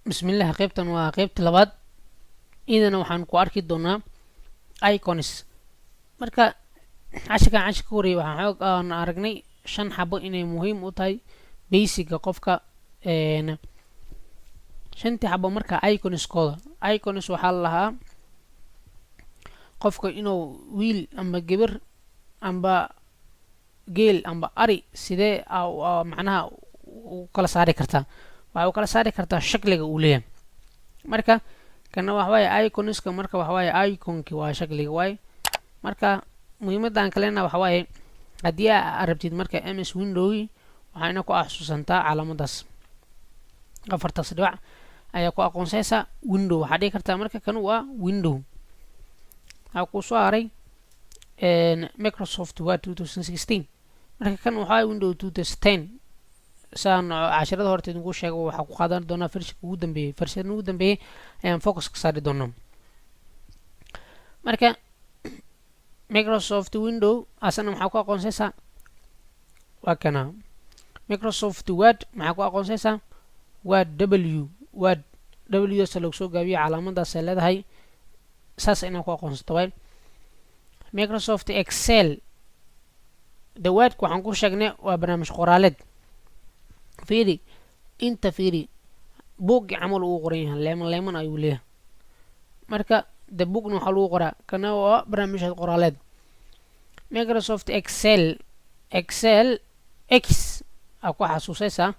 bismillah qaybtan waa qaybta labaad idana waxaan ku arki doonaa icons marka cashirka horeeyay waxaan xoog aan aragnay 5 xabo inay muhiim u tahay basic qofka shantii xabo marka icons waxaa la lahaa qofka inuu wiil amba gabar amba geel amba ari sidee macnaha u kala saari kartaa waxa uu kala saari kartaa shakliga uu leeyahay marka kana wax way iconska marka wax way iconki waa shakliga way marka muhiimadan kalena wax way hadii aad rabtid marka ms window waxayna ku xasuusantaa calaamadaas afartaas dhibac ayaa ku aqoonsaysa window waxa dhigi kartaa marka kan waa window waxa ku soo haray Microsoft Word 2016 marka kan waxa window 2010 saan casharada horteed ugu sheego waxa ku qaadan doonaa versionka ugu dambeeyay ayaan focus ka saari doonaa marka Microsoft Window asana maxaa ku aqoonsaysaa waa kana Microsoft Word maxaa ku aqoonsaysaa Word W soo soo gaabiyo calaamadaas ay leedahay saas inaan ku aqoonsato way Microsoft Excel the Word waxaan ku sheegnay waa barnaamij qoraaleed fiiri inta fiiri book camal uu qoran yahay leeman ayuu leeyahay marka the book waxa lagu qoraa kana waa barnaamij qoraaleed Microsoft Excel X aku xasuusaysa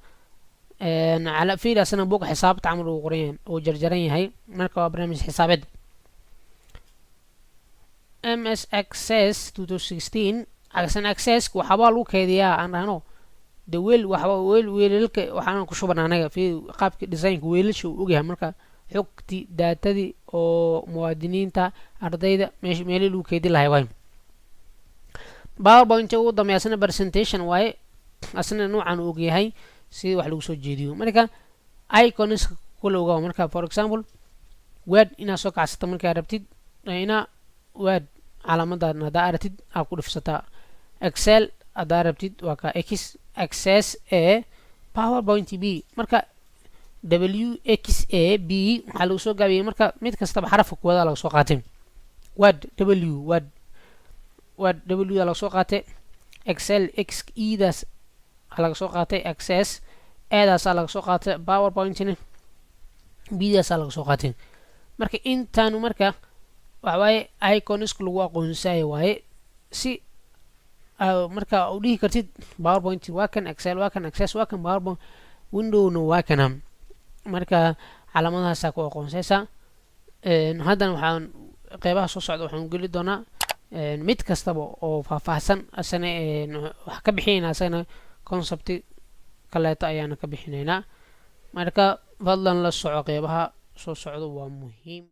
على fiiri asana book xisaabta camal uu qoran yahay oo jarjaran yahay marka waa barnaamij xisaabeed MS Access 2016 Access waxa lagu keydiyaa aan dhahno the weelka waxaan ku shubnaa anaga fi qaabka design weelasha uu ogyahay marka xogti daatadii oo muwaadiniinta ardayda meel lagu keedi lahay way PowerPoint ugu dambeeyay presentation way asna noocan uu ogyahay si wax lagu soo jeediyo marka icons kulooga marka for example Word ina soo kacsato marka rabtid ina Word calaamada nada aragtid aad ku dhifsataa Excel aad rabtid waa ka X access a PowerPoint B marka WXA B waxa lagu soo gaabiyay marka mid kasta xaraf ku wada laga soo qaatay Word W laga soo qaatay Excel X E daas laga soo qaatay Access A daas laga soo qaatay PowerPoint B daas laga soo qaatay marka intaanu marka waxa way icons lagu aqoonsayo way si marka u dhihi kartid PowerPoint waa kan Excel waa kan Access waa kan PowerPoint Window no waa kan marka calaamadahaas ku aqoonsaysa hadan waxaan qaybaha soo socda waxaan geli doonaa mid kastaba oo faahfaahsan asana wax ka bixinayna asana concept kaleeto ayaan ka bixinaynaa marka fadlan la soco qaybaha soo socda waa muhiim